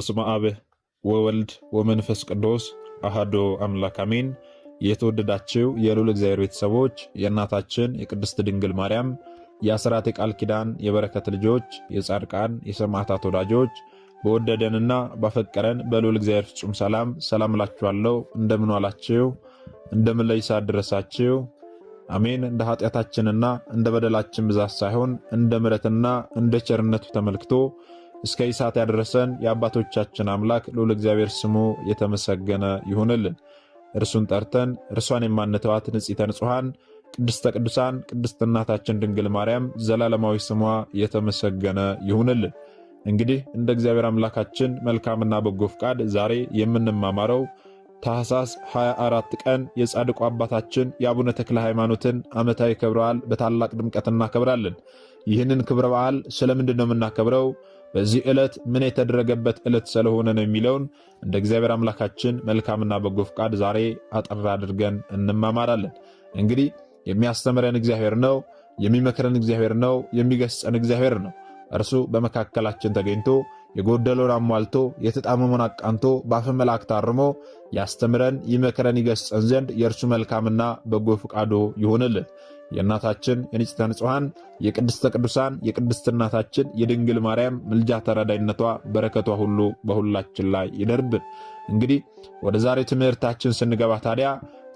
በስመ አብ ወወልድ ወመንፈስ ቅዱስ አሐዱ አምላክ አሜን። የተወደዳችሁ የልዑል እግዚአብሔር ቤተሰቦች የእናታችን የቅድስት ድንግል ማርያም የአስራት የቃል ኪዳን የበረከት ልጆች የጻድቃን የሰማዕታት ወዳጆች በወደደንና ባፈቀረን በልዑል እግዚአብሔር ፍጹም ሰላም እላችኋለሁ። እንደምን ዋላችሁ? እንደምን ለይሳ ደረሳችሁ? አሜን። እንደ ኃጢአታችንና እንደ በደላችን ብዛት ሳይሆን እንደ ምሕረትና እንደ ቸርነቱ ተመልክቶ እስከ ይሳት ያደረሰን የአባቶቻችን አምላክ ልዑል እግዚአብሔር ስሙ የተመሰገነ ይሁንልን። እርሱን ጠርተን እርሷን የማንተዋት ንጽሕተ ንጹሐን ቅድስተ ቅዱሳን ቅድስት እናታችን ድንግል ማርያም ዘላለማዊ ስሟ የተመሰገነ ይሁንልን። እንግዲህ እንደ እግዚአብሔር አምላካችን መልካምና በጎ ፍቃድ ዛሬ የምንማማረው ታኅሳስ 24 ቀን የጻድቁ አባታችን የአቡነ ተክለ ሃይማኖትን ዓመታዊ ክብረ በዓል በታላቅ ድምቀት እናከብራለን። ይህንን ክብረ በዓል ስለምንድን ነው የምናከብረው? በዚህ ዕለት ምን የተደረገበት ዕለት ስለሆነ ነው የሚለውን እንደ እግዚአብሔር አምላካችን መልካምና በጎ ፍቃድ ዛሬ አጠር አድርገን እንማማራለን። እንግዲህ የሚያስተምረን እግዚአብሔር ነው፣ የሚመክረን እግዚአብሔር ነው፣ የሚገስጸን እግዚአብሔር ነው። እርሱ በመካከላችን ተገኝቶ የጎደለውን አሟልቶ የተጣመመውን አቃንቶ በአፈ መላእክት አርሞ ያስተምረን፣ ይመክረን፣ ይገስጸን ዘንድ የእርሱ መልካምና በጎ ፍቃዱ ይሁንልን። የእናታችን የንጽሕተ ንጹሐን የቅድስተ ቅዱሳን የቅድስት እናታችን የድንግል ማርያም ምልጃ ተራዳይነቷ በረከቷ ሁሉ በሁላችን ላይ ይደርብን። እንግዲህ ወደ ዛሬ ትምህርታችን ስንገባ ታዲያ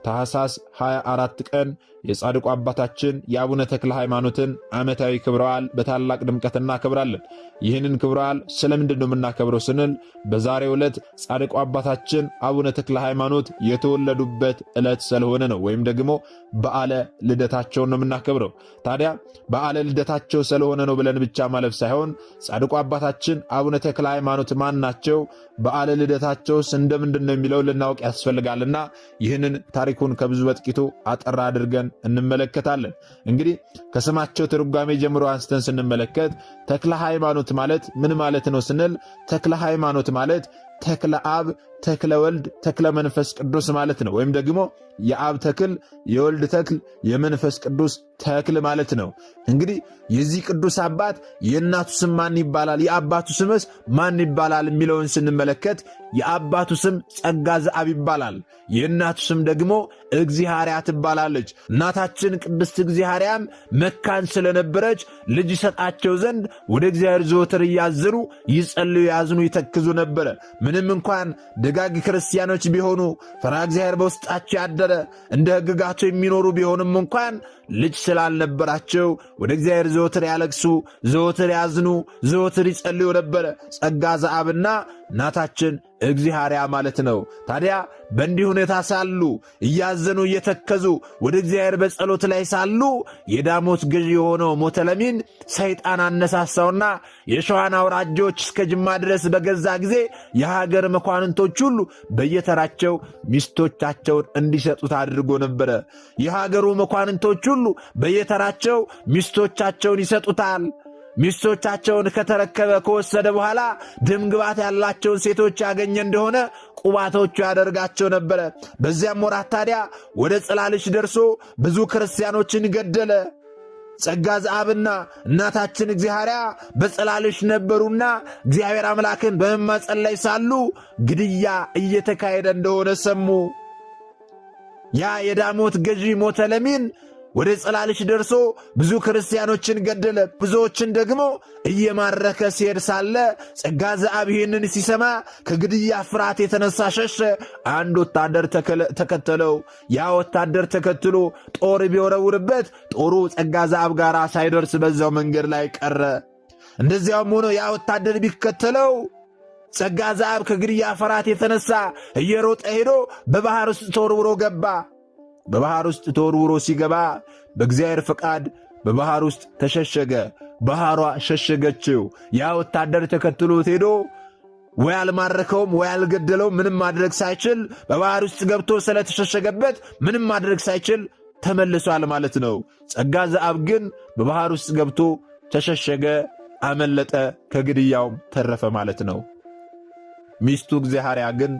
ታኅሳስ 24 ቀን የጻድቁ አባታችን የአቡነ ተክለ ሃይማኖትን ዓመታዊ ክብረ በዓል በታላቅ ድምቀት እናከብራለን። ይህንን ክብረ በዓል ስለምንድን ነው የምናከብረው ስንል በዛሬው ዕለት ጻድቁ አባታችን አቡነ ተክለ ሃይማኖት የተወለዱበት ዕለት ስለሆነ ነው። ወይም ደግሞ በዓለ ልደታቸውን ነው የምናከብረው። ታዲያ በዓለ ልደታቸው ስለሆነ ነው ብለን ብቻ ማለፍ ሳይሆን ጻድቁ አባታችን አቡነ ተክለ ሃይማኖት ማን ናቸው፣ በዓለ ልደታቸውስ እንደምንድን ነው የሚለው ልናውቅ ያስፈልጋልና ይህንን ታሪኩን ከብዙ በጥቂቱ አጠር አድርገን እንመለከታለን። እንግዲህ ከስማቸው ትርጓሜ ጀምሮ አንስተን ስንመለከት ተክለ ሃይማኖት ማለት ምን ማለት ነው ስንል ተክለ ሃይማኖት ማለት ተክለ አብ፣ ተክለ ወልድ፣ ተክለ መንፈስ ቅዱስ ማለት ነው። ወይም ደግሞ የአብ ተክል፣ የወልድ ተክል፣ የመንፈስ ቅዱስ ተክል ማለት ነው። እንግዲህ የዚህ ቅዱስ አባት የእናቱ ስም ማን ይባላል፣ የአባቱ ስምስ ማን ይባላል የሚለውን ስንመለከት የአባቱ ስም ጸጋ ዘአብ ይባላል። የእናቱ ስም ደግሞ እግዚሃርያ ትባላለች። እናታችን ቅድስት እግዚሃርያም መካን ስለነበረች ልጅ ይሰጣቸው ዘንድ ወደ እግዚአብሔር ዘወትር እያዘኑ ይጸልዩ፣ ያዝኑ፣ ይተክዙ ነበረ። ምንም እንኳን ደጋግ ክርስቲያኖች ቢሆኑ ፈሪሃ እግዚአብሔር በውስጣቸው ያደረ እንደ ሕግጋቱ የሚኖሩ ቢሆንም እንኳን ልጅ ስላልነበራቸው ወደ እግዚአብሔር ዘወትር ያለቅሱ፣ ዘወትር ያዝኑ፣ ዘወትር ይጸልዩ ነበረ። ጸጋ ዘአብና እናታችን እግዚሃርያ ማለት ነው። ታዲያ በእንዲህ ሁኔታ ሳሉ እያዘኑ እየተከዙ ወደ እግዚአብሔር በጸሎት ላይ ሳሉ የዳሞት ገዥ የሆነው ሞተለሚን ሰይጣን አነሳሳውና የሸዋን አውራጆች እስከ ጅማ ድረስ በገዛ ጊዜ የሀገር መኳንንቶች ሁሉ በየተራቸው ሚስቶቻቸውን እንዲሰጡት አድርጎ ነበረ። የሀገሩ መኳንንቶች ሁሉ በየተራቸው ሚስቶቻቸውን ይሰጡታል። ሚስቶቻቸውን ከተረከበ ከወሰደ በኋላ ደምግባት ያላቸውን ሴቶች ያገኘ እንደሆነ ቁባቶቹ ያደርጋቸው ነበረ። በዚያም ወራት ታዲያ ወደ ጽላልሽ ደርሶ ብዙ ክርስቲያኖችን ገደለ። ጸጋ ዘአብና እናታችን እግዚሃርያ በጽላልሽ ነበሩና እግዚአብሔር አምላክን በመማጸን ላይ ሳሉ ግድያ እየተካሄደ እንደሆነ ሰሙ። ያ የዳሞት ገዢ ሞተለሚን ወደ ጽላልሽ ደርሶ ብዙ ክርስቲያኖችን ገደለ። ብዙዎችን ደግሞ እየማረከ ሲሄድ ሳለ ጸጋ ዘአብ ይህንን ሲሰማ ከግድያ ፍርሃት የተነሳ ሸሸ። አንድ ወታደር ተከተለው። ያ ወታደር ተከትሎ ጦር ቢወረውርበት ጦሩ ጸጋ ዘአብ ጋር ሳይደርስ በዛው መንገድ ላይ ቀረ። እንደዚያውም ሆኖ ያ ወታደር ቢከተለው ጸጋ ዘአብ ከግድያ ፍርሃት የተነሳ እየሮጠ ሄዶ በባህር ውስጥ ተወርውሮ ገባ። በባህር ውስጥ ተወርውሮ ሲገባ በእግዚአብሔር ፈቃድ በባህር ውስጥ ተሸሸገ። ባህሯ ሸሸገችው። ያ ወታደር ተከትሎት ሄዶ ወይ አልማረከውም ወይ አልገደለውም። ምንም ማድረግ ሳይችል በባህር ውስጥ ገብቶ ስለተሸሸገበት ምንም ማድረግ ሳይችል ተመልሷል ማለት ነው። ጸጋ ዘአብ ግን በባህር ውስጥ ገብቶ ተሸሸገ፣ አመለጠ፣ ከግድያውም ተረፈ ማለት ነው። ሚስቱ እግዚሃርያ ግን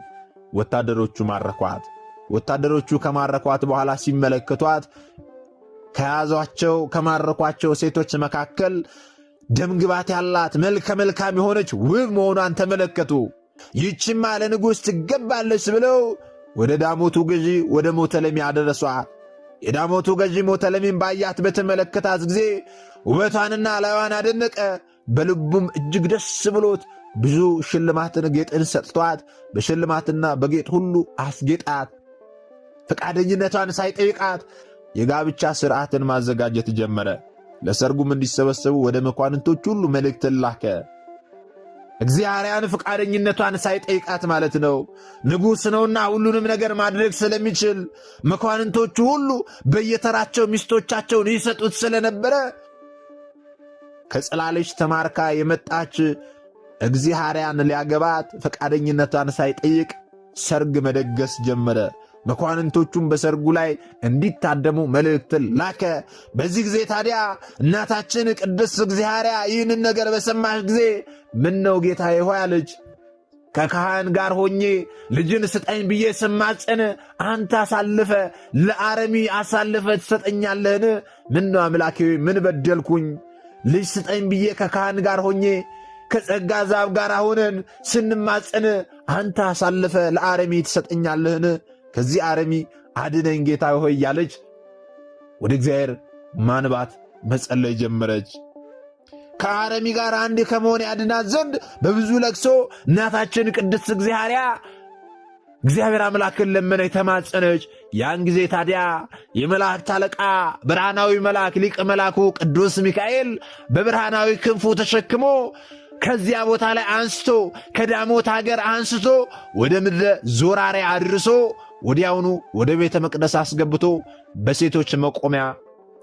ወታደሮቹ ማረኳት። ወታደሮቹ ከማረኳት በኋላ ሲመለከቷት ከማረኳቸው ሴቶች መካከል ደምግባት ያላት መልከ መልካም የሆነች ውብ መሆኗን ተመለከቱ። ይህችማ ለንጉሥ ትገባለች ብለው ወደ ዳሞቱ ገዢ ወደ ሞተለሚ አደረሷት። የዳሞቱ ገዢ ሞተለሚን ባያት በተመለከታት ጊዜ ውበቷንና ላይዋን አደነቀ። በልቡም እጅግ ደስ ብሎት ብዙ ሽልማትን ጌጥን ሰጥቷት በሽልማትና በጌጥ ሁሉ አስጌጣት። ፈቃደኝነቷን ሳይጠይቃት የጋብቻ ሥርዓትን ማዘጋጀት ጀመረ። ለሰርጉም እንዲሰበሰቡ ወደ መኳንንቶች ሁሉ መልእክትን ላከ። እግዚአብሔርን ፈቃደኝነቷን ሳይጠይቃት ማለት ነው። ንጉሥ ነውና ሁሉንም ነገር ማድረግ ስለሚችል መኳንንቶቹ ሁሉ በየተራቸው ሚስቶቻቸውን ይሰጡት ስለነበረ ከጽላለች ተማርካ የመጣች እግዚአብሔርን ሊያገባት ፈቃደኝነቷን ሳይጠይቅ ሰርግ መደገስ ጀመረ። መኳንንቶቹም በሰርጉ ላይ እንዲታደሙ መልእክትን ላከ። በዚህ ጊዜ ታዲያ እናታችን ቅድስት እግዚአብሔር ይህንን ነገር በሰማች ጊዜ ምን ነው ጌታዬ ሆይ አለች። ከካህን ጋር ሆኜ ልጅን ስጠኝ ብዬ ስማጸን አንተ አሳልፈ ለአረሚ አሳልፈ ትሰጠኛለህን? ምን ነው አምላኬ ምን በደልኩኝ? ልጅ ስጠኝ ብዬ ከካህን ጋር ሆኜ ከጸጋ ዛብ ጋር ሆነን ስንማጸን አንተ አሳልፈ ለአረሚ ትሰጠኛለህን? ከዚህ አረሚ አድነኝ ጌታ ሆይ እያለች ወደ እግዚአብሔር ማንባት መጸለይ ጀመረች። ከአረሚ ጋር አንድ ከመሆን ያድናት ዘንድ በብዙ ለቅሶ እናታችን ቅድስት እግዚአብሔር አምላክን ለመነች፣ ተማጸነች። ያን ጊዜ ታዲያ የመላእክት አለቃ ብርሃናዊ መልአክ ሊቀ መልአኩ ቅዱስ ሚካኤል በብርሃናዊ ክንፉ ተሸክሞ ከዚያ ቦታ ላይ አንስቶ ከዳሞት ሀገር አንስቶ ወደ ምድረ ዞራሬ አድርሶ ወዲያውኑ ወደ ቤተ መቅደስ አስገብቶ በሴቶች መቆሚያ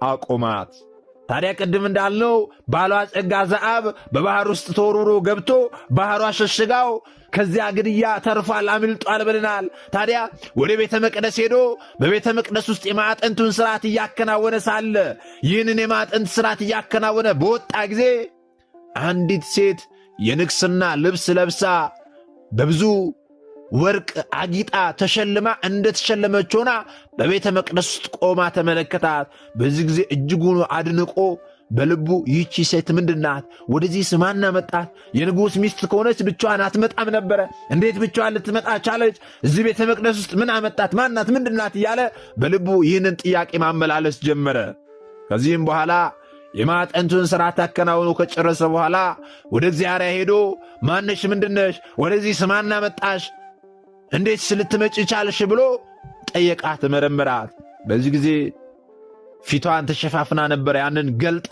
አቆማት። ታዲያ ቅድም እንዳልነው ባሏ ጸጋ ዘአብ በባህር ውስጥ ተወርውሮ ገብቶ ባህሯ ሸሽጋው ከዚያ ግድያ ተርፏል፣ አምልጧል ብለናል። ታዲያ ወደ ቤተ መቅደስ ሄዶ በቤተ መቅደስ ውስጥ የማዕጠንቱን ሥርዓት እያከናወነ ሳለ ይህንን የማዕጠንት ሥርዓት እያከናወነ በወጣ ጊዜ አንዲት ሴት የንግሥና ልብስ ለብሳ በብዙ ወርቅ አጊጣ ተሸልማ እንደተሸለመች ሆና በቤተ መቅደስ ውስጥ ቆማ ተመለከታት። በዚህ ጊዜ እጅጉን አድንቆ በልቡ ይህቺ ሴት ምንድናት? ወደዚህ ማን አመጣት? የንጉሥ ሚስት ከሆነች ብቻዋን አትመጣም ነበረ። እንዴት ብቻዋን ልትመጣ ቻለች? እዚህ ቤተ መቅደስ ውስጥ ምን አመጣት? ማናት? ምንድናት? እያለ በልቡ ይህንን ጥያቄ ማመላለስ ጀመረ። ከዚህም በኋላ የማዕጠንቱን ሥርዓት አከናውኖ ከጨረሰ በኋላ ወደ እግዚአብሔር ሄዶ ማነሽ? ምንድነሽ? ወደዚህ ማን አመጣሽ? እንዴት ልትመጪ ቻልሽ? ብሎ ጠየቃት፣ መረመራት። በዚህ ጊዜ ፊቷን ተሸፋፍና ነበር። ያንን ገልጣ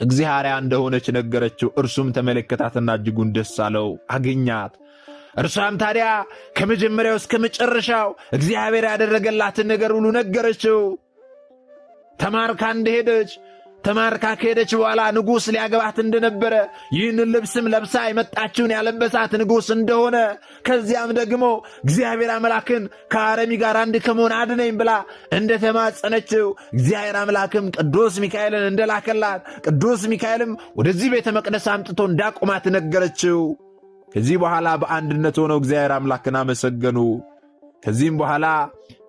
እግዚአብሔር እንደሆነች ነገረችው። እርሱም ተመለከታትና እጅጉን ደስ አለው፣ አገኛት። እርሷም ታዲያ ከመጀመሪያው እስከ መጨረሻው እግዚአብሔር ያደረገላትን ነገር ሁሉ ነገረችው። ተማርካ እንደሄደች ተማርካ ከሄደች በኋላ ንጉሥ ሊያገባት እንደነበረ ይህንን ልብስም ለብሳ የመጣችውን ያለበሳት ንጉሥ እንደሆነ ከዚያም ደግሞ እግዚአብሔር አምላክን ከአረሚ ጋር አንድ ከመሆን አድነኝ ብላ እንደተማጸነችው እግዚአብሔር አምላክም ቅዱስ ሚካኤልን እንደላከላት ቅዱስ ሚካኤልም ወደዚህ ቤተ መቅደስ አምጥቶ እንዳቆማት ነገረችው። ከዚህ በኋላ በአንድነት ሆነው እግዚአብሔር አምላክን አመሰገኑ። ከዚህም በኋላ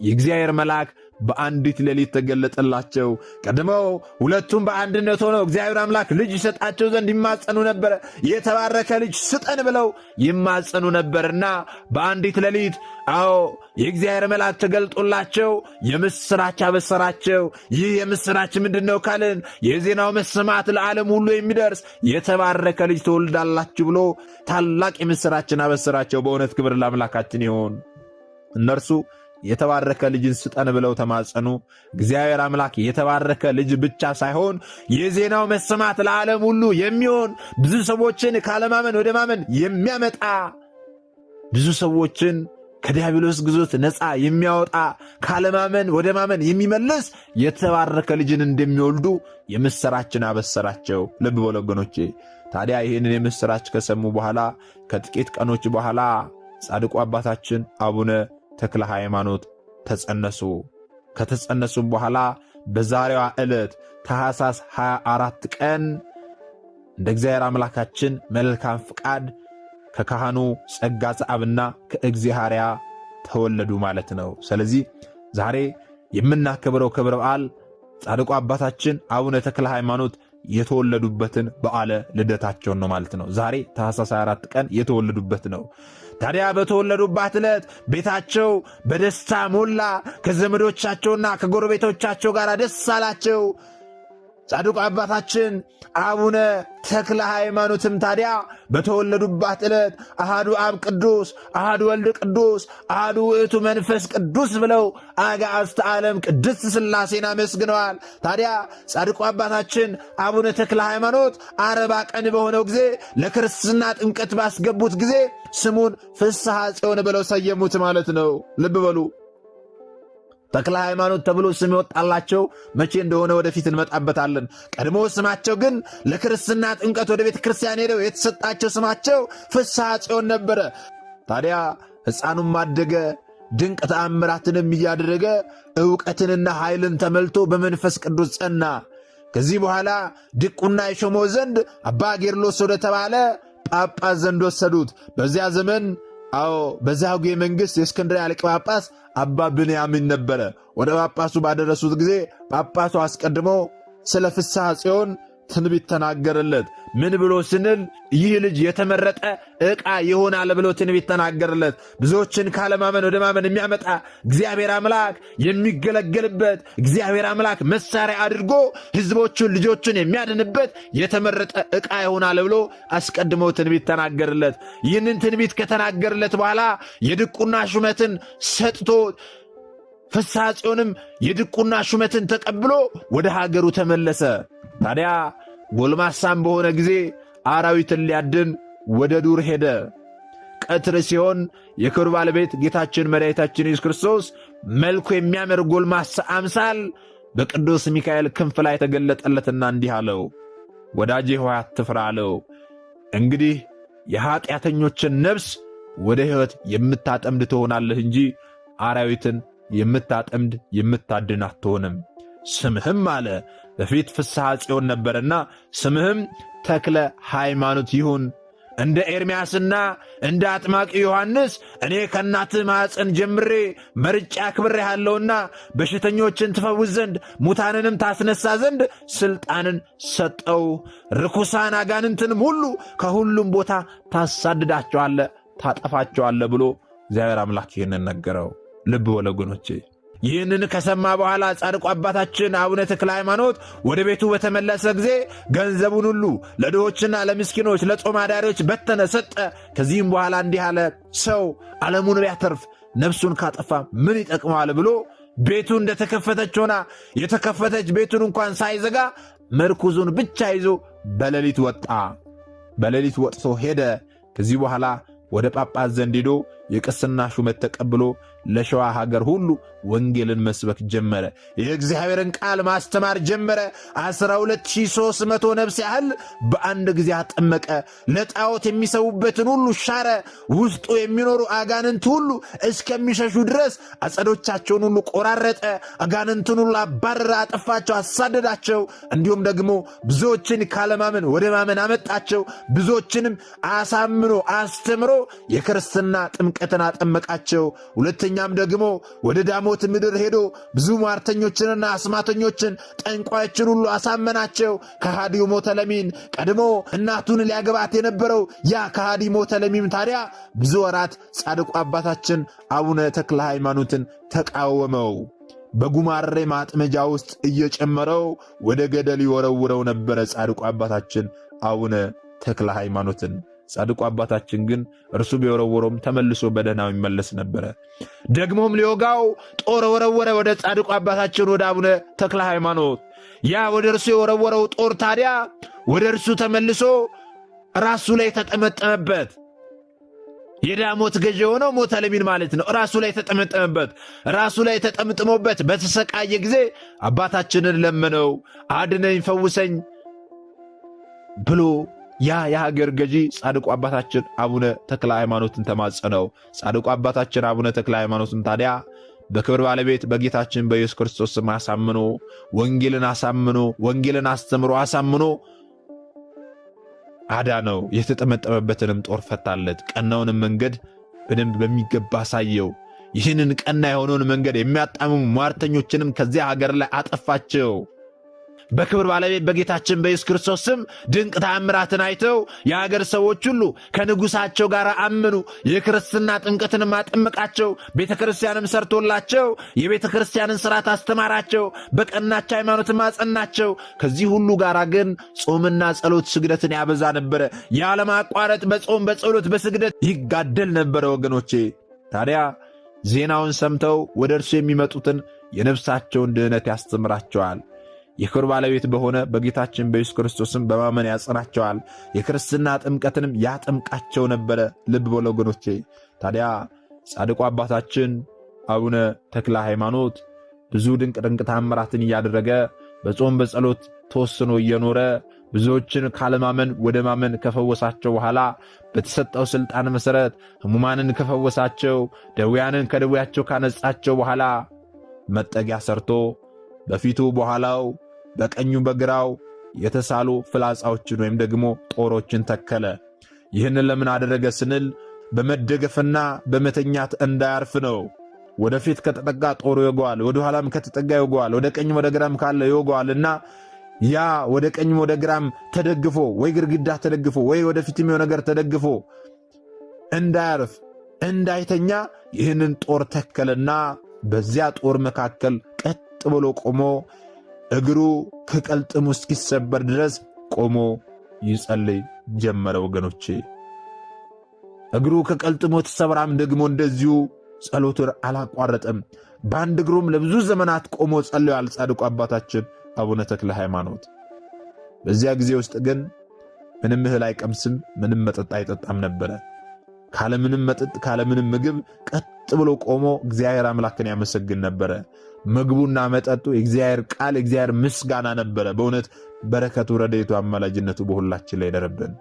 የእግዚአብሔር መልአክ በአንዲት ሌሊት ተገለጠላቸው። ቀድመው ሁለቱም በአንድነት ሆነው እግዚአብሔር አምላክ ልጅ ይሰጣቸው ዘንድ ይማጸኑ ነበር። የተባረከ ልጅ ስጠን ብለው ይማጸኑ ነበርና በአንዲት ሌሊት የእግዚአብሔር መልአክ ተገልጦላቸው የምስራች አበሰራቸው። ይህ የምስራች ምንድነው ካልን የዜናው መሰማት ለዓለም ሁሉ የሚደርስ የተባረከ ልጅ ተወልዳላችሁ ብሎ ታላቅ የምስራችን አበሰራቸው። በእውነት ክብር ለአምላካችን ይሁን። እነርሱ የተባረከ ልጅን ስጠን ብለው ተማጸኑ። እግዚአብሔር አምላክ የተባረከ ልጅ ብቻ ሳይሆን የዜናው መሰማት ለዓለም ሁሉ የሚሆን ብዙ ሰዎችን ካለማመን ወደ ማመን የሚያመጣ ብዙ ሰዎችን ከዲያብሎስ ግዞት ነፃ የሚያወጣ ካለማመን ወደ ማመን የሚመልስ የተባረከ ልጅን እንደሚወልዱ የምስራችን አበሰራቸው። ልብ በሉ ወገኖቼ። ታዲያ ይህንን የምስራች ከሰሙ በኋላ ከጥቂት ቀኖች በኋላ ጻድቁ አባታችን አቡነ ተክለ ሃይማኖት ተጸነሱ። ከተጸነሱም በኋላ በዛሬዋ ዕለት ታኅሳስ 24 ቀን እንደ እግዚአብሔር አምላካችን መልካም ፍቃድ ከካህኑ ጸጋ ዘአብና ከእግዚአብሔር ተወለዱ ማለት ነው። ስለዚህ ዛሬ የምናከብረው ክብረ በዓል ጻድቁ አባታችን አቡነ ተክለ ሃይማኖት የተወለዱበትን በዓለ ልደታቸውን ነው ማለት ነው። ዛሬ ታኅሳስ 24 ቀን የተወለዱበት ነው። ታዲያ በተወለዱባት ዕለት ቤታቸው በደስታ ሞላ። ከዘመዶቻቸውና ከጎረቤቶቻቸው ጋር ደስ አላቸው። ጻድቁ አባታችን አቡነ ተክለ ሃይማኖትም ታዲያ በተወለዱባት ዕለት አሃዱ አብ ቅዱስ፣ አሃዱ ወልድ ቅዱስ፣ አሃዱ ውእቱ መንፈስ ቅዱስ ብለው አጋዕዝተ ዓለም ቅድስት ሥላሴን አመስግነዋል። ታዲያ ጻድቁ አባታችን አቡነ ተክለ ሃይማኖት 40 ቀን በሆነው ጊዜ ለክርስትና ጥምቀት ባስገቡት ጊዜ ስሙን ፍስሐ ጽዮን ብለው ሰየሙት ማለት ነው። ልብ በሉ። ተክለ ሃይማኖት ተብሎ ስም ይወጣላቸው መቼ እንደሆነ ወደፊት እንመጣበታለን። ቀድሞ ስማቸው ግን ለክርስትና ጥምቀት ወደ ቤተ ክርስቲያን ሄደው የተሰጣቸው ስማቸው ፍስሐ ጽዮን ነበረ። ታዲያ ሕፃኑም አደገ፣ ድንቅ ተአምራትንም እያደረገ ዕውቀትንና ኃይልን ተመልቶ በመንፈስ ቅዱስ ጸና። ከዚህ በኋላ ድቁና የሾመው ዘንድ አባ ጌርሎስ ወደ ተባለ ጳጳስ ዘንድ ወሰዱት። በዚያ ዘመን በዛጉ መንግሥት የእስክንድርያ ሊቀ ጳጳስ አባ ብንያምን ነበረ። ወደ ጳጳሱ ባደረሱት ጊዜ ጳጳሱ አስቀድሞ ስለ ፍስሐ ጽዮን ትንቢት ተናገረለት። ምን ብሎ ስንል ይህ ልጅ የተመረጠ ዕቃ ይሆናል ብሎ ትንቢት ተናገረለት። ብዙዎችን ካለማመን ወደ ማመን የሚያመጣ እግዚአብሔር አምላክ የሚገለገልበት እግዚአብሔር አምላክ መሳሪያ አድርጎ ሕዝቦቹን ልጆቹን የሚያድንበት የተመረጠ ዕቃ ይሆናል ብሎ አስቀድሞ ትንቢት ተናገረለት። ይህንን ትንቢት ከተናገረለት በኋላ የድቁና ሹመትን ሰጥቶ ፍስሐ ጽዮንም የድቁና ሹመትን ተቀብሎ ወደ ሀገሩ ተመለሰ። ታዲያ ጎልማሳም በሆነ ጊዜ አራዊትን ሊያድን ወደ ዱር ሄደ። ቀትር ሲሆን የክብር ባለቤት ጌታችን መድኃኒታችን ኢየሱስ ክርስቶስ መልኩ የሚያምር ጎልማሳ አምሳል በቅዱስ ሚካኤል ክንፍ ላይ ተገለጠለትና እንዲህ አለው፣ ወዳጄ ሆይ አትፍራ አለው። እንግዲህ የኀጢአተኞችን ነፍስ ወደ ሕይወት የምታጠምድ ትሆናለህ እንጂ አራዊትን የምታጠምድ የምታድን አትሆንም። ስምህም አለ በፊት ፍስሐ ጽዮን ነበርና ስምህም ተክለ ሃይማኖት ይሁን። እንደ ኤርምያስና እንደ አጥማቂ ዮሐንስ እኔ ከእናትህ ማኅፀን ጀምሬ መርጬ አክብሬሃለሁና በሽተኞችን ትፈውስ ዘንድ ሙታንንም ታስነሳ ዘንድ ሥልጣንን ሰጠው። ርኩሳን አጋንንትንም ሁሉ ከሁሉም ቦታ ታሳድዳቸዋለ፣ ታጠፋቸዋለ ብሎ እግዚአብሔር አምላክ ይህንን ነገረው። ልብ ወለጎኖቼ፣ ይህንን ከሰማ በኋላ ጻድቁ አባታችን አቡነ ተክለ ሃይማኖት ወደ ቤቱ በተመለሰ ጊዜ ገንዘቡን ሁሉ ለድሆችና ለምስኪኖች ለጾም አዳሪዎች በተነ፣ ሰጠ። ከዚህም በኋላ እንዲህ አለ፣ ሰው ዓለሙን ቢያተርፍ ነፍሱን ካጠፋ ምን ይጠቅመዋል ብሎ ቤቱ እንደተከፈተች ሆና የተከፈተች ቤቱን እንኳን ሳይዘጋ መርኩዙን ብቻ ይዞ በሌሊት ወጣ። በሌሊት ወጥቶ ሄደ። ከዚህ በኋላ ወደ ጳጳስ ዘንድ ሄዶ የቅስና ሹመት ተቀብሎ ለሸዋ ሀገር ሁሉ ወንጌልን መስበክ ጀመረ። የእግዚአብሔርን ቃል ማስተማር ጀመረ። 12300 ነፍስ ያህል በአንድ ጊዜ አጠመቀ። ለጣዖት የሚሰዉበትን ሁሉ ሻረ። ውስጡ የሚኖሩ አጋንንት ሁሉ እስከሚሸሹ ድረስ አጸዶቻቸውን ሁሉ ቆራረጠ። አጋንንትን ሁሉ አባረረ፣ አጠፋቸው፣ አሳደዳቸው። እንዲሁም ደግሞ ብዙዎችን ካለማመን ወደ ማመን አመጣቸው። ብዙዎችንም አሳምኖ አስተምሮ የክርስትና ጥምቀትን አጠመቃቸው። ሁለተኛም ደግሞ ወደ ዳሞት ምድር ሄዶ ብዙ ሟርተኞችንና አስማተኞችን ጠንቋዮችን ሁሉ አሳመናቸው። ከሃዲው ሞተለሚን ቀድሞ እናቱን ሊያገባት የነበረው ያ ከሃዲ ሞተለሚም ታዲያ ብዙ ወራት ጻድቁ አባታችን አቡነ ተክለ ሃይማኖትን ተቃወመው። በጉማሬ ማጥመጃ ውስጥ እየጨመረው ወደ ገደል ይወረውረው ነበረ ጻድቁ አባታችን አቡነ ተክለ ሃይማኖትን። ጻድቁ አባታችን ግን እርሱ ቢወረወረውም ተመልሶ በደህናው ይመለስ ነበረ። ደግሞም ሊወጋው ጦር ወረወረ ወደ ጻድቁ አባታችን ወደ አቡነ ተክለ ሃይማኖት። ያ ወደ እርሱ የወረወረው ጦር ታዲያ ወደ እርሱ ተመልሶ ራሱ ላይ ተጠመጠመበት። የዳሞት ገዥ የሆነው ሞተለሚን ማለት ነው። ራሱ ላይ ተጠመጠመበት። ራሱ ላይ ተጠምጥሞበት በተሰቃየ ጊዜ አባታችንን ለመነው፣ አድነኝ፣ ፈውሰኝ ብሎ ያ የሀገር ገዢ ጻድቁ አባታችን አቡነ ተክለ ሃይማኖትን ተማጸነው። ጻድቁ አባታችን አቡነ ተክለ ሃይማኖትን ታዲያ በክብር ባለቤት በጌታችን በኢየሱስ ክርስቶስ ስም አሳምኖ ወንጌልን አስተምሮ አሳምኖ አዳነው። የተጠመጠመበትንም ጦር ፈታለት። ቀናውንም መንገድ በደንብ በሚገባ አሳየው። ይህንን ቀና የሆነውን መንገድ የሚያጣምሙ ሟርተኞችንም ከዚያ ሀገር ላይ አጠፋቸው። በክብር ባለቤት በጌታችን በኢየሱስ ክርስቶስ ስም ድንቅ ተአምራትን አይተው የአገር ሰዎች ሁሉ ከንጉሳቸው ጋር አመኑ። የክርስትና ጥምቀትንም አጠመቃቸው። ቤተ ክርስቲያንም ሰርቶላቸው የቤተ ክርስቲያንን ሥርዓት አስተማራቸው። በቀናች ሃይማኖትም አጸናቸው። ከዚህ ሁሉ ጋር ግን ጾምና ጸሎት ስግደትን ያበዛ ነበረ። ያለማቋረጥ በጾም በጸሎት በስግደት ይጋደል ነበረ። ወገኖቼ ታዲያ ዜናውን ሰምተው ወደ እርሱ የሚመጡትን የነፍሳቸውን ድህነት ያስተምራቸዋል። የክብር ባለቤት በሆነ በጌታችን በኢየሱስ ክርስቶስም በማመን ያጸናቸዋል። የክርስትና ጥምቀትንም ያጠምቃቸው ነበረ። ልብ በሉ ወገኖቼ። ታዲያ ጻድቁ አባታችን አቡነ ተክለ ሃይማኖት ብዙ ድንቅ ድንቅ ተአምራትን እያደረገ በጾም በጸሎት ተወስኖ እየኖረ ብዙዎችን ካለማመን ወደ ማመን ከፈወሳቸው በኋላ በተሰጠው ሥልጣን መሠረት ሕሙማንን ከፈወሳቸው፣ ደዌያንን ከደዌያቸው ካነጻቸው በኋላ መጠጊያ ሰርቶ በፊቱ በኋላው በቀኙ በግራው የተሳሉ ፍላጻዎችን ወይም ደግሞ ጦሮችን ተከለ። ይህንን ለምን አደረገ ስንል በመደገፍና በመተኛት እንዳያርፍ ነው። ወደፊት ከተጠጋ ጦሩ ይወገዋል፣ ወደ ኋላም ከተጠጋ ይወገዋል፣ ወደ ቀኝ ወደ ግራም ካለ ይወገዋልና ያ ወደ ቀኝ ወደ ግራም ተደግፎ ወይ ግድግዳ ተደግፎ ወይ ወደፊትም የሆነ ነገር ተደግፎ እንዳያርፍ እንዳይተኛ ይህንን ጦር ተከለና በዚያ ጦር መካከል ቀጥ ብሎ ቆሞ እግሩ ከቀልጥሙ እስኪሰበር ድረስ ቆሞ ይጸልይ ጀመረ። ወገኖቼ እግሩ ከቀልጥሙ ተሰብራም ደግሞ እንደዚሁ ጸሎቱን አላቋረጠም። በአንድ እግሩም ለብዙ ዘመናት ቆሞ ጸልዮአል ጻድቁ አባታችን አቡነ ተክለ ሃይማኖት። በዚያ ጊዜ ውስጥ ግን ምንም እህል አይቀምስም፣ ምንም መጠጥ አይጠጣም ነበረ። ካለምንም መጠጥ ካለምንም ምግብ ቀጥ ብሎ ቆሞ እግዚአብሔር አምላክን ያመሰግን ነበረ። ምግቡና መጠጡ የእግዚአብሔር ቃል የእግዚአብሔር ምስጋና ነበረ። በእውነት በረከቱ ረድኤቱ አማላጅነቱ በሁላችን ላይ ይደርብን።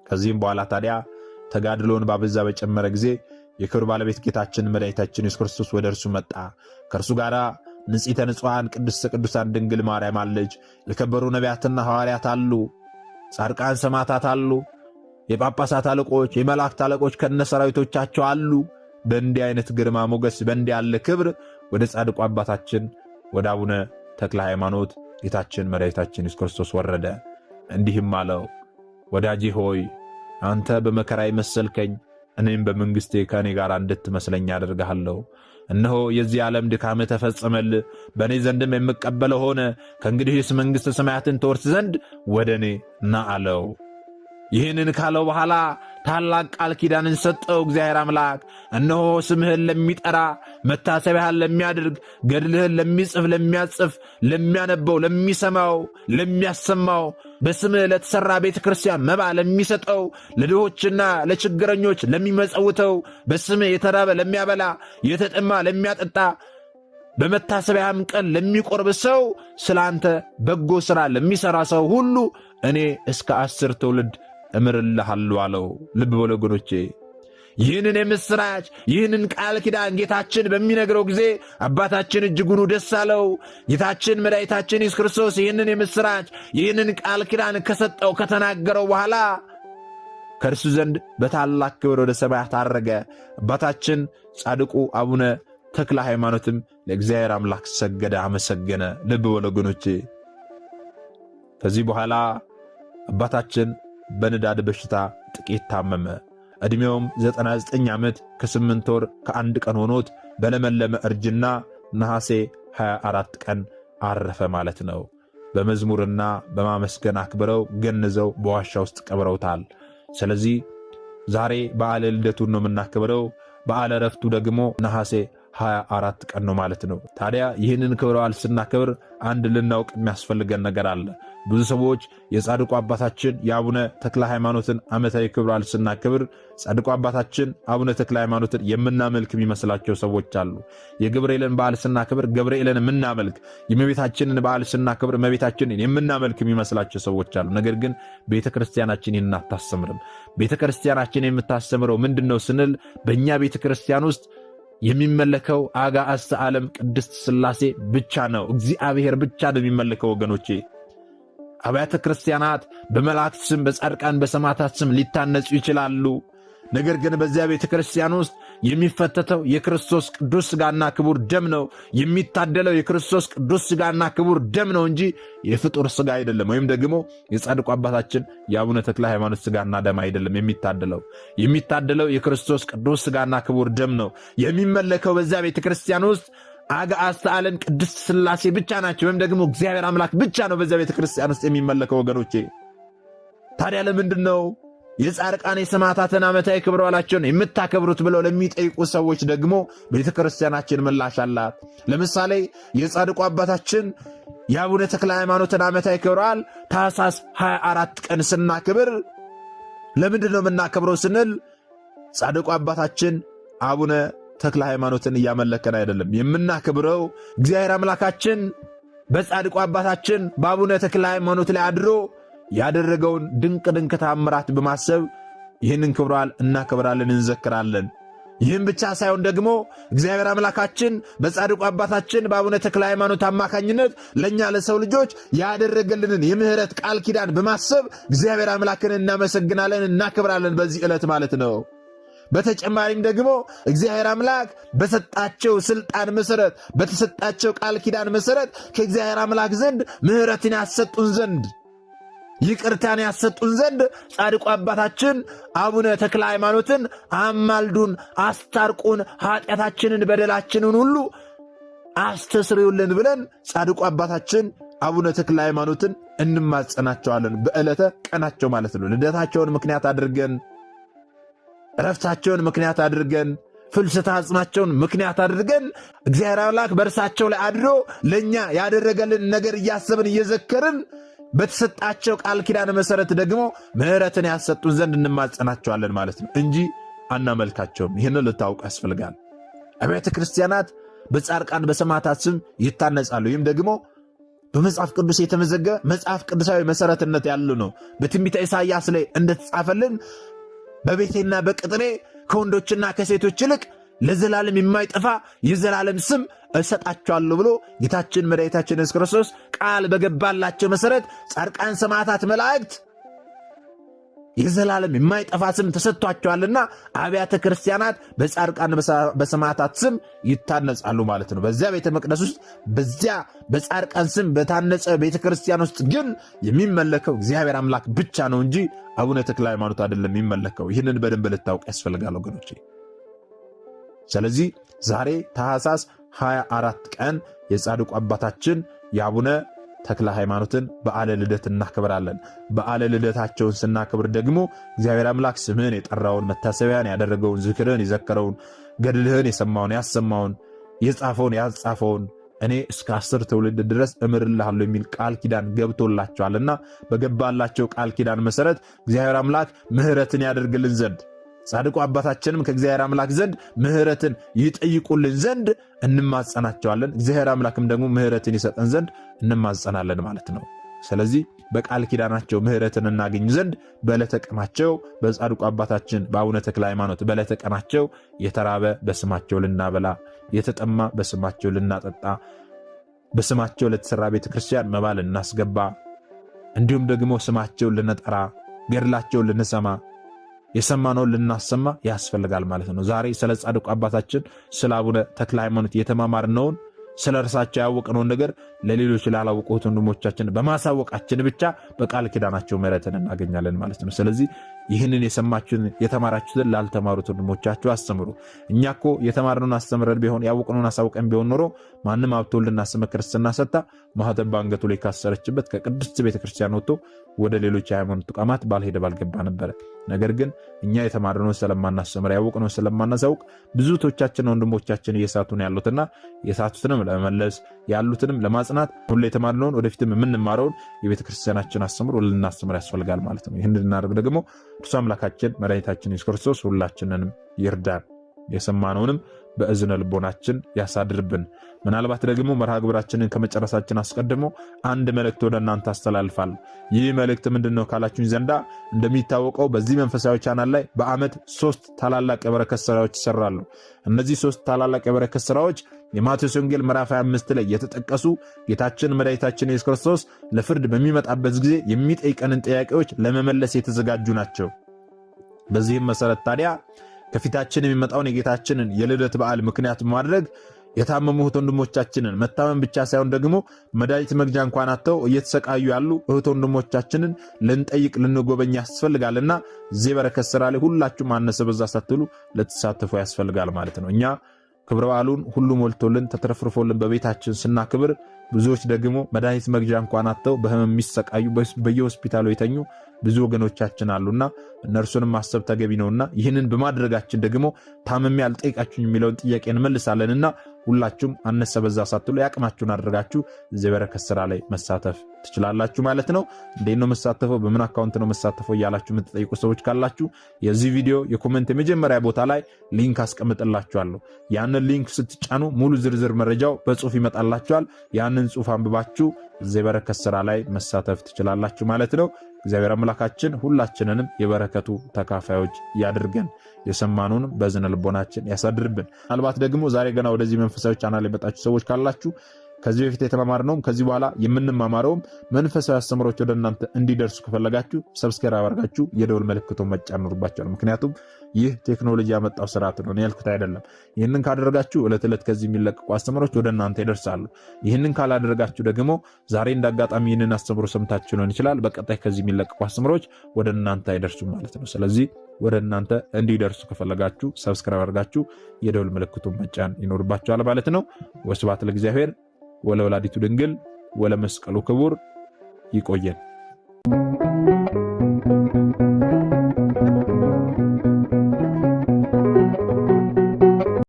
ከዚህም በኋላ ታዲያ ተጋድሎን ባበዛ በጨመረ ጊዜ የክብር ባለቤት ጌታችን መድኃኒታችን ኢየሱስ ክርስቶስ ወደ እርሱ መጣ። ከእርሱ ጋር ንጽሕተ ንጹሐን ቅድስተ ቅዱሳን ድንግል ማርያም አለች። የከበሩ ነቢያትና ሐዋርያት አሉ። ጻድቃን ሰማዕታት አሉ። የጳጳሳት አለቆች፣ የመላእክት አለቆች ከነሰራዊቶቻቸው አሉ። በእንዲህ አይነት ግርማ ሞገስ በእንዲህ ያለ ክብር ወደ ጻድቁ አባታችን ወደ አቡነ ተክለ ሃይማኖት ጌታችን መድኃኒታችን ኢየሱስ ክርስቶስ ወረደ። እንዲህም አለው፣ ወዳጄ ሆይ አንተ በመከራዬ መሰልከኝ፣ እኔም በመንግሥቴ ከእኔ ጋር እንድትመስለኝ አደርግሃለሁ። እነሆ የዚህ ዓለም ድካም ተፈጸመልህ፣ በእኔ ዘንድም የምቀበለው ሆነ። ከእንግዲህስ መንግሥተ ሰማያትን ትወርስ ዘንድ ወደ እኔ ና አለው። ይህንን ካለው በኋላ ታላቅ ቃል ኪዳንን ሰጠው እግዚአብሔር አምላክ። እነሆ ስምህን ለሚጠራ መታሰቢያህን ለሚያደርግ ገድልህን ለሚጽፍ ለሚያጽፍ ለሚያነበው ለሚሰማው ለሚያሰማው በስምህ ለተሠራ ቤተ ክርስቲያን መባ ለሚሰጠው ለድሆችና ለችግረኞች ለሚመጸውተው በስምህ የተራበ ለሚያበላ የተጠማ ለሚያጠጣ በመታሰቢያህም ቀን ለሚቆርብ ሰው ስለ አንተ በጎ ሥራ ለሚሠራ ሰው ሁሉ እኔ እስከ 10 ትውልድ እምርልሃለሁ አለው። ልብ በሉ ወገኖቼ፣ ይህንን የምሥራች ይህንን ቃል ኪዳን ጌታችን በሚነግረው ጊዜ አባታችን እጅጉኑ ደስ አለው። ጌታችን መድኃኒታችን ኢየሱስ ክርስቶስ ይህንን የምሥራች ይህንን ቃል ኪዳን ከሰጠው ከተናገረው በኋላ ከእርሱ ዘንድ በታላቅ ክብር ወደ ሰማያት አረገ። አባታችን ጻድቁ አቡነ ተክለ ሃይማኖትም ለእግዚአብሔር አምላክ ሰገደ፣ አመሰገነ። ልብ በሉ ወገኖቼ፣ ከዚህ በኋላ አባታችን በንዳድ በሽታ ጥቂት ታመመ። ዕድሜውም 99 ዓመት ከ8 ወር ከ1 ቀን ሆኖት በለመለመ እርጅና ነሐሴ 24 ቀን አረፈ ማለት ነው። በመዝሙርና በማመስገን አክብረው ገንዘው በዋሻ ውስጥ ቀብረውታል። ስለዚህ ዛሬ በዓለ ልደቱን ነው የምናክብረው። በዓለ ዕረፍቱ ደግሞ ነሐሴ 24 ቀን ነው ማለት ነው። ታዲያ ይህንን ክብረ በዓል ስናክብር አንድ ልናውቅ የሚያስፈልገን ነገር አለ። ብዙ ሰዎች የጻድቁ አባታችን የአቡነ ተክለ ሃይማኖትን ዓመታዊ ክብረ በዓል ስናክብር ጻድቁ አባታችን አቡነ ተክለ ሃይማኖትን የምናመልክ የሚመስላቸው ሰዎች አሉ። የገብርኤልን በዓል ስናክብር ገብርኤልን የምናመልክ፣ የእመቤታችንን በዓል ስናክብር እመቤታችንን የምናመልክ የሚመስላቸው ሰዎች አሉ። ነገር ግን ቤተ ክርስቲያናችን ይህን አታስተምርም። ቤተ ክርስቲያናችን የምታስተምረው ምንድን ነው ስንል በእኛ ቤተ ክርስቲያን ውስጥ የሚመለከው አጋዕዝተ ዓለም ቅድስት ሥላሴ ብቻ ነው። እግዚአብሔር ብቻ ነው የሚመለከው ወገኖቼ። አብያተ ክርስቲያናት በመላእክት ስም በጻድቃን በሰማዕታት ስም ሊታነጹ ይችላሉ። ነገር ግን በዚያ ቤተ ክርስቲያን ውስጥ የሚፈተተው የክርስቶስ ቅዱስ ሥጋና ክቡር ደም ነው። የሚታደለው የክርስቶስ ቅዱስ ሥጋና ክቡር ደም ነው እንጂ የፍጡር ሥጋ አይደለም። ወይም ደግሞ የጻድቁ አባታችን የአቡነ ተክለ ሃይማኖት ሥጋና ደም አይደለም የሚታደለው የክርስቶስ ቅዱስ ሥጋና ክቡር ደም ነው። የሚመለከው በዛ ቤተክርስቲያን ውስጥ አጋዕዝተ ዓለም ቅድስት ሥላሴ ብቻ ናቸው። ወይም ደግሞ እግዚአብሔር አምላክ ብቻ ነው በዛ ቤተክርስቲያን ውስጥ የሚመለከው። ወገኖቼ ታዲያ ለምንድን ነው የጻድቃን የሰማዕታትን ዓመታዊ ክብረ በዓላቸውን የምታከብሩት ብለው ለሚጠይቁ ሰዎች ደግሞ ቤተክርስቲያናችን ምላሽ አላት። ለምሳሌ የጻድቁ አባታችን የአቡነ ተክለ ሃይማኖትን ዓመታዊ ክብረ በዓል ታኅሳስ 24 ቀን ስናክብር ለምንድን ነው የምናከብረው ስንል ጻድቁ አባታችን አቡነ ተክለ ሃይማኖትን እያመለከን አይደለም። የምናከብረው እግዚአብሔር አምላካችን በጻድቁ አባታችን በአቡነ ተክለ ሃይማኖት ላይ አድሮ ያደረገውን ድንቅ ተአምራት በማሰብ ይህንን ክብረ በዓል እናከብራለን፣ እንዘክራለን። ይህም ብቻ ሳይሆን ደግሞ እግዚአብሔር አምላካችን በጻድቁ አባታችን በአቡነ ተክለ ሃይማኖት አማካኝነት ለእኛ ለሰው ልጆች ያደረገልንን የምህረት ቃል ኪዳን በማሰብ እግዚአብሔር አምላክን እናመሰግናለን፣ እናከብራለን በዚህ ዕለት ማለት ነው። በተጨማሪም ደግሞ እግዚአብሔር አምላክ በሰጣቸው ስልጣን መሰረት በተሰጣቸው ቃል ኪዳን መሰረት ከእግዚአብሔር አምላክ ዘንድ ምህረትን ያሰጡን ዘንድ ይቅርታን ያሰጡን ዘንድ ጻድቁ አባታችን አቡነ ተክለ ሃይማኖትን አማልዱን፣ አስታርቁን፣ ኃጢአታችንን በደላችንን ሁሉ አስተስርዩልን ብለን ጻድቁ አባታችን አቡነ ተክለ ሃይማኖትን እንማጸናቸዋለን። በዕለተ ቀናቸው ማለት ነው። ልደታቸውን ምክንያት አድርገን ዕረፍታቸውን ምክንያት አድርገን ፍልሰታ አጽማቸውን ምክንያት አድርገን እግዚአብሔር አምላክ በእርሳቸው ላይ አድሮ ለእኛ ያደረገልን ነገር እያሰብን እየዘከርን በተሰጣቸው ቃል ኪዳን መሰረት ደግሞ ምህረትን ያሰጡን ዘንድ እንማጸናቸዋለን ማለት ነው እንጂ አናመልካቸውም። ይህንን ልታውቅ ያስፈልጋል። አብያተ ክርስቲያናት በጻድቃን በሰማዕታት ስም ይታነጻሉ። ይህም ደግሞ በመጽሐፍ ቅዱስ የተመዘገበ መጽሐፍ ቅዱሳዊ መሰረትነት ያለው ነው። በትንቢተ ኢሳይያስ ላይ እንደተጻፈልን በቤቴና በቅጥሬ ከወንዶችና ከሴቶች ይልቅ ለዘላለም የማይጠፋ የዘላለም ስም እሰጣቸዋለሁ ብሎ ጌታችን መድኃኒታችን ኢየሱስ ክርስቶስ ቃል በገባላቸው መሰረት ጻድቃን ሰማዕታት መላእክት የዘላለም የማይጠፋ ስም ተሰጥቷቸዋልና አብያተ ክርስቲያናት በጻድቃን በሰማዕታት ስም ይታነጻሉ ማለት ነው። በዚያ ቤተ መቅደስ ውስጥ በዚያ በጻድቃን ስም በታነጸ ቤተ ክርስቲያን ውስጥ ግን የሚመለከው እግዚአብሔር አምላክ ብቻ ነው እንጂ አቡነ ተክለ ሃይማኖት አይደለም የሚመለከው። ይህንን በደንብ ልታውቅ ያስፈልጋል ወገኖቼ። ስለዚህ ዛሬ ታኅሳስ 24 ቀን የጻድቁ አባታችን የአቡነ ተክለ ሃይማኖትን በዓለ ልደት እናከብራለን። በዓለ ልደታቸውን ስናከብር ደግሞ እግዚአብሔር አምላክ ስምህን የጠራውን መታሰቢያን ያደረገውን ዝክርህን የዘከረውን ገድልህን የሰማውን ያሰማውን የጻፈውን ያጻፈውን እኔ እስከ 10 ትውልድ ድረስ እምርልሃለሁ የሚል ቃል ኪዳን ገብቶላቸዋልና በገባላቸው ቃል ኪዳን መሰረት እግዚአብሔር አምላክ ምህረትን ያደርግልን ዘንድ ጻድቁ አባታችንም ከእግዚአብሔር አምላክ ዘንድ ምህረትን ይጠይቁልን ዘንድ እንማጸናቸዋለን። እግዚአብሔር አምላክም ደግሞ ምህረትን ይሰጠን ዘንድ እንማጸናለን ማለት ነው። ስለዚህ በቃል ኪዳናቸው ምህረትን እናገኝ ዘንድ በዕለተ ቀናቸው በጻድቁ አባታችን በአቡነ ተክለ ሃይማኖት በዕለተ ቀናቸው የተራበ በስማቸው ልናበላ፣ የተጠማ በስማቸው ልናጠጣ፣ በስማቸው ለተሰራ ቤተክርስቲያን መባ ልናስገባ፣ እንዲሁም ደግሞ ስማቸውን ልንጠራ፣ ገድላቸውን ልንሰማ፣ የሰማነውን ልናሰማ ያስፈልጋል ማለት ነው። ዛሬ ስለ ጻድቁ አባታችን ስለ አቡነ ተክለ ሃይማኖት የተማማርነውን ስለ እርሳቸው ያወቅነውን ነገር ለሌሎች ላላወቁት ወንድሞቻችን በማሳወቃችን ብቻ በቃል ኪዳናቸው ምህረትን እናገኛለን ማለት ነው። ስለዚህ ይህንን የሰማችሁን የተማራችሁትን ላልተማሩት ወንድሞቻችሁ አስተምሩ። እኛ እኮ የተማርነውን አስተምረን ቢሆን ያወቅነውን አሳውቀን ቢሆን ኖሮ ማንም ሀብተ ወልድና ስመ ክርስትና ሰጥታ ማኅተብ በአንገቱ ላይ ካሰረችበት ከቅድስት ቤተክርስቲያን ወጥቶ ወደ ሌሎች የሃይማኖት ተቋማት ባልሄደ ባልገባ ነበረ። ነገር ግን እኛ የተማርነውን ስለማናስተምር ያወቅነውን ስለማናሳውቅ ብዙቶቻችን ወንድሞቻችን እየሳቱ ነው ያሉትና የሳቱትንም ለመመለስ ያሉትንም ለማጽናት ሁሉ የተማርነውን ወደፊትም የምንማረውን የቤተክርስቲያናችን አስተምሮ ልናስተምር ያስፈልጋል ማለት ነው። ይህን እንድናደርግ ደግሞ እርሱ አምላካችን መድኃኒታችን ኢየሱስ ክርስቶስ ሁላችንንም ይርዳን፣ የሰማነውንም በእዝነ ልቦናችን ያሳድርብን። ምናልባት ደግሞ መርሃ ግብራችንን ከመጨረሳችን አስቀድሞ አንድ መልእክት ወደ እናንተ አስተላልፋለሁ። ይህ መልእክት ምንድነው ካላችሁኝ ዘንዳ እንደሚታወቀው በዚህ መንፈሳዊ ቻናል ላይ በዓመት 3 ታላላቅ የበረከት ስራዎች ይሰራሉ። እነዚህ 3 ታላላቅ የበረከት ስራዎች የማቴዎስ ወንጌል ምዕራፍ 25 ላይ የተጠቀሱ ጌታችን መድኃኒታችን ኢየሱስ ክርስቶስ ለፍርድ በሚመጣበት ጊዜ የሚጠይቀንን ጥያቄዎች ለመመለስ የተዘጋጁ ናቸው። በዚህም መሰረት ታዲያ ከፊታችን የሚመጣውን የጌታችንን የልደት በዓል ምክንያት ማድረግ የታመሙ እህት ወንድሞቻችንን መታመም ብቻ ሳይሆን ደግሞ መድኃኒት መግዣ እንኳን አጥተው እየተሰቃዩ ያሉ እህት ወንድሞቻችንን ልንጠይቅ ልንጎበኝ ያስፈልጋልና እዚህ በረከት ስራ ላይ ሁላችሁም አነሰ በዛ ሳትሉ ልትሳተፉ ያስፈልጋል ማለት ነው። እኛ ክብረ በዓሉን ሁሉ ሞልቶልን ተትረፍርፎልን በቤታችን ስናክብር ብዙዎች ደግሞ መድኃኒት መግዣ እንኳን አጥተው በህመም የሚሰቃዩ በየሆስፒታሉ የተኙ ብዙ ወገኖቻችን አሉና እነርሱንም ማሰብ ተገቢ ነውና ይህንን በማድረጋችን ደግሞ ታመም ያልጠይቃችሁኝ የሚለውን ጥያቄ እንመልሳለንና ሁላችሁም አነሰ በዛ ሳትሉ ያቅማችሁን አድርጋችሁ እዚህ በረከት ስራ ላይ መሳተፍ ትችላላችሁ ማለት ነው። እንዴት ነው መሳተፈው? በምን አካውንት ነው መሳተፈው እያላችሁ የምትጠይቁ ሰዎች ካላችሁ የዚህ ቪዲዮ የኮሜንት የመጀመሪያ ቦታ ላይ ሊንክ አስቀምጥላችኋለሁ። ያንን ሊንክ ስትጫኑ ሙሉ ዝርዝር መረጃው በጽሁፍ ይመጣላችኋል። ያንን ጽሁፍ አንብባችሁ እዚህ በረከት ስራ ላይ መሳተፍ ትችላላችሁ ማለት ነው። እግዚአብሔር አምላካችን ሁላችንንም የበረከቱ ተካፋዮች ያድርገን፣ የሰማኑንም በዝነ ልቦናችን ያሳድርብን። ምናልባት ደግሞ ዛሬ ገና ወደዚህ መንፈሳዊ ቻናል የመጣችሁ ሰዎች ካላችሁ ከዚህ በፊት የተማማርነውም ከዚህ በኋላ የምንማማረውም መንፈሳዊ አስተምሮች ወደ እናንተ እንዲደርሱ ከፈለጋችሁ ሰብስክራይብ አድርጋችሁ የደወል ምልክቱን መጫን ይኖርባችኋል። ምክንያቱም ይህ ቴክኖሎጂ ያመጣው ስርዓት ነው፣ ያልኩት አይደለም። ይህንን ካደረጋችሁ ዕለት ዕለት ከዚህ የሚለቀቁ አስተምሮች ወደ እናንተ ይደርሳሉ። ይህንን ካላደረጋችሁ ደግሞ ዛሬ እንዳጋጣሚ ይህንን አስተምሮ ሰምታችሁ ሊሆን ይችላል፣ በቀጣይ ከዚህ የሚለቀቁ አስተምሮች ወደ እናንተ አይደርሱም ማለት ነው። ስለዚህ ወደ እናንተ እንዲደርሱ ከፈለጋችሁ ሰብስክራይብ አድርጋችሁ የደወል ምልክቱን መጫን ይኖርባችኋል ማለት ነው። ወስብሐት ለእግዚአብሔር ወለወላዲቱ ድንግል ወለመስቀሉ ክቡር። ይቆየን።